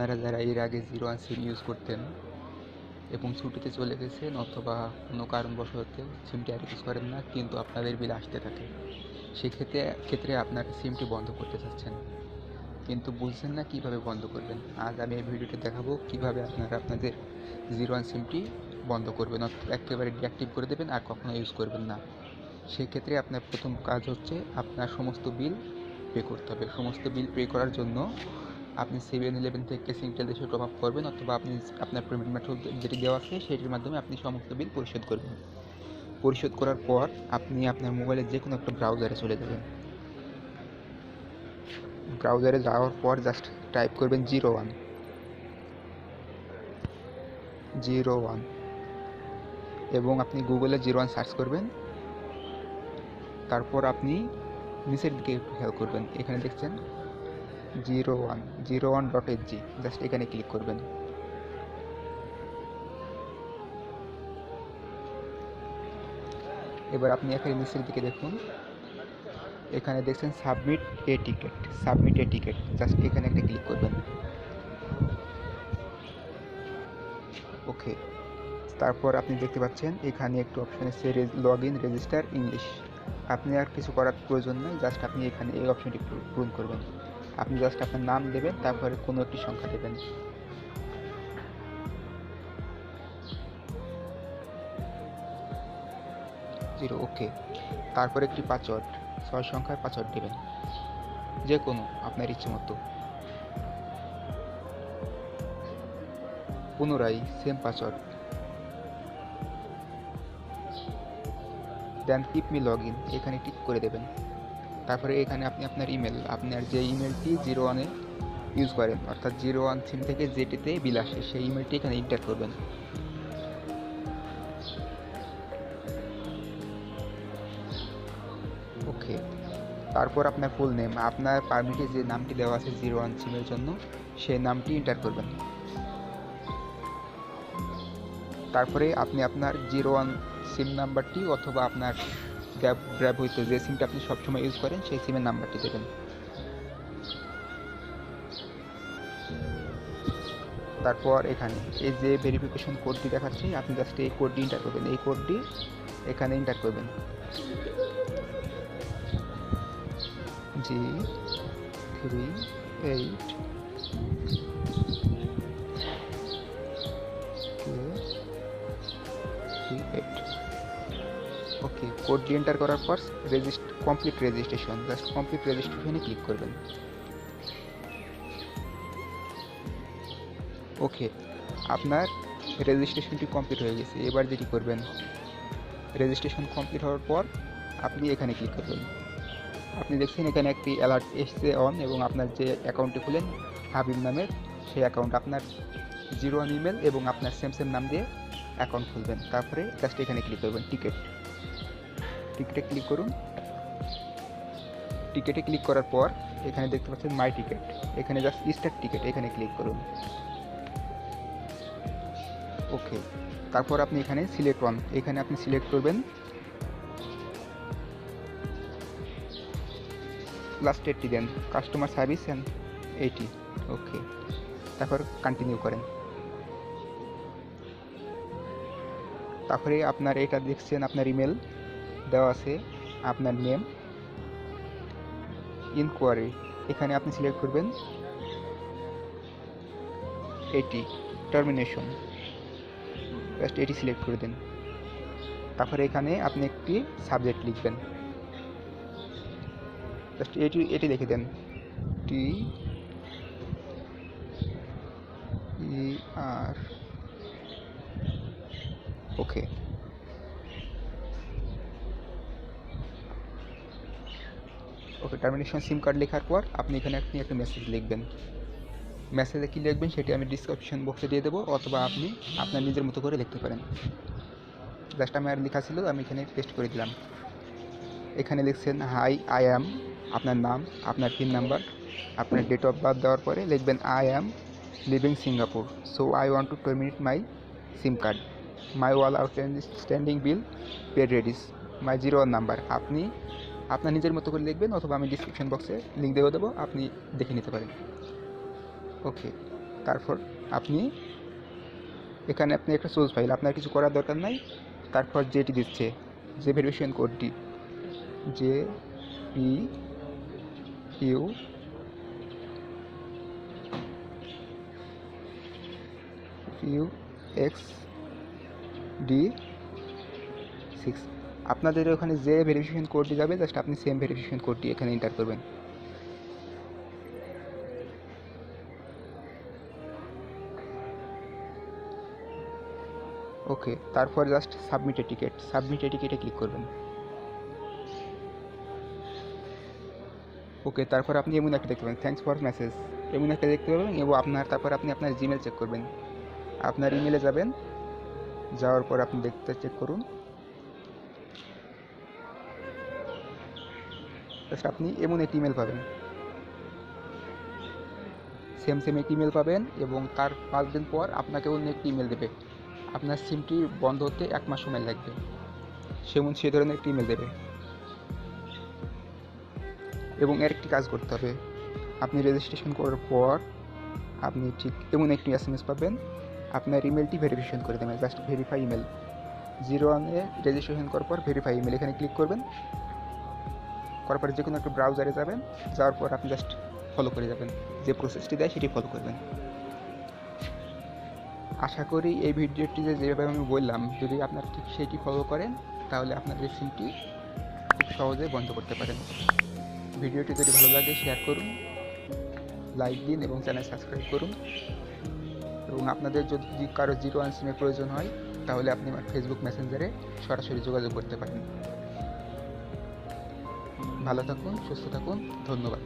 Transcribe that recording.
আপনারা যারা এর আগে জিরো1 সিম ইউজ করতেন এবং ছুটিতে চলে গেছেন অথবা কোনো কারণবশত সিমটি আর ইউজ করেন না, কিন্তু আপনাদের বিল আসতে থাকে, সেক্ষেত্রে আপনার সিমটি বন্ধ করতে চাচ্ছেন কিন্তু বুঝছেন না কীভাবে বন্ধ করবেন। আজ আমি এই ভিডিওতে দেখাবো কীভাবে আপনারা আপনাদের জিরো1 সিমটি বন্ধ করবেন, একেবারে ডিঅ্যাক্টিভ করে দেবেন আর কখনো ইউজ করবেন না। সেক্ষেত্রে আপনার প্রথম কাজ হচ্ছে আপনার সমস্ত বিল পে করতে হবে। সমস্ত বিল পে করার জন্য আপনি 7-11 থেকে সিংটেল দেশে টপ আপ করবেন, অথবা আপনি আপনার পেমেন্ট মেথড যেটি দেওয়া আছে সেটির মাধ্যমে আপনি সমস্ত বিল পরিশোধ করবেন। পরিশোধ করার পর আপনি আপনার মোবাইলের যে কোনো একটা ব্রাউজারে চলে যাবেন। ব্রাউজারে যাওয়ার পর জাস্ট টাইপ করবেন জিরো ওয়ান এবং আপনি গুগলে জিরো1 সার্চ করবেন। তারপর আপনি নিচের দিকে একটু খেয়াল করবেন, এখানে দেখছেন zero1.hg, জাস্ট এখানে ক্লিক করবেন। এবার আপনি এখানে নিচের দিকে দেখুন, এখানে দেখছেন সাবমিট এ টিকিট, জাস্ট এখানে একটা ক্লিক করবেন। ওকে, তারপর আপনি দেখতে পাচ্ছেন এখানে একটু অপশন আছে লগ ইন রেজিস্টার ইংলিশ। আপনি আর কিছু করার প্রয়োজন নেই, জাস্ট আপনি এখানে এই অপশনটি পূরণ করবেন। আপনি জাস্ট আপনার নাম দেবেন, তারপরে কোনো একটি সংখ্যা দেবেন। ওকে, তারপর একটি পাসওয়ার্ড, 6 সংখ্যার পাসওয়ার্ড দেবেন, যে কোনো আপনার ইচ্ছে মতো। পুনরায় same password, then keep me log in, এখানে টিক করে দেবেন। তারপরে এখানে আপনি আপনার ইমেল, আপনার যে ইমেলটি জিরো1-এ ইউজ করেন, অর্থাৎ জিরো1 সিম থেকে যেটিতে বিল আসে সেই ইমেলটি এখানে এন্টার করবেন। ওকে, তারপর আপনার ফুল নেম, আপনার পারমিটে যে নামটি দেওয়া আছে জিরো1 সিমের জন্য সেই নামটি এন্টার করবেন। তারপরে আপনি আপনার জিরো1 সিম নাম্বারটি অথবা আপনার ব্যবহৃত যে সিমটা আপনি সবসময় ইউজ করেন সেই সিমের নাম্বারটি দেবেন। তারপর এখানে এই যে ভেরিফিকেশন কোডটি দেখাচ্ছে, আপনি জাস্ট এই কোডটি এন্টার করবেন। এই কোডটি এখানে এন্টার করবেন, G38 ওকে, কোডটি এন্টার করার পর কমপ্লিট রেজিস্ট্রেশন, জাস্ট কমপ্লিট রেজিস্ট্রেশনে ক্লিক করবেন। ওকে, আপনার রেজিস্ট্রেশনটি কমপ্লিট হয়ে গেছে। এবার যেটি করবেন, রেজিস্ট্রেশন কমপ্লিট হওয়ার পর আপনি এখানে ক্লিক করবেন। আপনি দেখছেন এখানে একটি অ্যালার্ট এসছে অন, এবং আপনার যে অ্যাকাউন্টটি খুলেন হাবিব নামের, সেই অ্যাকাউন্ট আপনার জিরো1 ইমেল এবং আপনার সেম নাম দিয়ে অ্যাকাউন্ট খুলবেন। তারপরে জাস্ট এখানে ক্লিক করবেন, টিকিটে ক্লিক করুন। টিকিটে ক্লিক করার পর এখানে দেখতে পাচ্ছেন মাই টিকিট, এখানে জাস্ট স্টার্ট টিকিট, এখানে ক্লিক করুন। ওকে, তারপর আপনি এখানে সিলেক্ট ওয়ান, এখানে আপনি সিলেক্ট করবেন last 80 then, customer service and 80। Okay, তারপর কন্টিনিউ করেন। তারপরে আপনার এটা দেখছেন আপনার ইমেল দেওয়া আছে, আপনার নেম, ইনকোয়ারি, এখানে আপনি সিলেক্ট করবেন 80, টার্মিনেশন, জাস্ট এটি সিলেক্ট করে দিন। তারপরে এখানে আপনি একটি সাবজেক্ট লিখবেন, জাস্ট এটি লিখে দেন, TER। ওকে, টার্মিনেশন সিম কার্ড লেখার পর আপনি এখানে একটা মেসেজ লিখবেন। মেসেজে কী লিখবেন সেটি আমি ডিসক্রিপশন বক্সে দিয়ে দেবো, অথবা আপনি আপনার নিজের মতো করে লিখতে পারেন। জাস্ট আমার লেখা ছিল, আমি এখানে পেস্ট করে দিলাম। এখানে লিখছেন হাই আই অ্যাম, আপনার নাম, আপনার পিন নাম্বার, আপনার ডেট অফ বার্থ দেওয়ার পরে লিখবেন I am living Singapore, so I want to terminate my SIM card, my all outstanding bill paid ready, my জিরো1 নাম্বার। আপনি আপনার নিজের মতো করে লিখবেন, অথবা আমি ডিসক্রিপশন বক্সে লিঙ্ক দেবো, আপনি দেখে নিতে পারেন। ওকে, তারপর আপনি এখানে আপনি একটা সোর্স ফাইল, আপনার কিছু করার দরকার নাই। তারপর যেটি দিচ্ছে, যে ভেরিফিকেশন কোডটি JPUXD6, আপনাদের ওখানে যে ভেরিফিকেশন কোডটি যাবে জাস্ট আপনি সেম ভেরিফিকেশন কোডটি এখানে এন্টার করবেন। ওকে, তারপর জাস্ট সাবমিট টিকেটে ক্লিক করবেন। ওকে, তারপর আপনি এমন একটা দেখতে পাবেন, থ্যাঙ্কস ফর মেসেজ, এমন একটা দেখতে পাবেন। এবং তারপর আপনি আপনার জিমেল চেক করবেন। আপনার ইমেলে যাবেন, যাওয়ার পর আপনি চেক করুন, জাস্ট আপনি এমন একটি ইমেল পাবেন, সেম একটি ইমেল পাবেন। এবং তার 5 দিন পর আপনাকে অন্য একটি ইমেল দেবে, আপনার সিমটি বন্ধ হতে 1 মাস সময় লাগবে, সে ধরনের একটি ইমেল দেবে। এবং এর একটি কাজ করতে হবে, আপনি রেজিস্ট্রেশন করার পর আপনি ঠিক এমন একটি SMS পাবেন, আপনার ইমেলটি ভেরিফিকেশন করে দেবেন। জাস্ট ভেরিফাই ইমেল, 01-এ রেজিস্ট্রেশন করার পর ভেরিফাই ইমেল এখানে ক্লিক করবেন। করার পরে যে কোনো একটা ব্রাউজারে যাবেন, যাওয়ার পর আপনি জাস্ট ফলো করে যাবেন, যে প্রসেসটি দেয় সেটি ফলো করবেন। আশা করি এই ভিডিওটিতে যেভাবে আমি বললাম, যদি আপনারা ঠিক সেটি ফলো করেন তাহলে আপনাদের সিমটি খুব সহজে বন্ধ করতে পারেন। ভিডিওটি যদি ভালো লাগে শেয়ার করুন, লাইক দিন এবং চ্যানেল সাবস্ক্রাইব করুন। এবং আপনাদের যদি কারো 01 সিমের প্রয়োজন হয় তাহলে আপনি আমার ফেসবুক মেসেঞ্জারে সরাসরি যোগাযোগ করতে পারেন। ভালো থাকুন, সুস্থ থাকুন, ধন্যবাদ।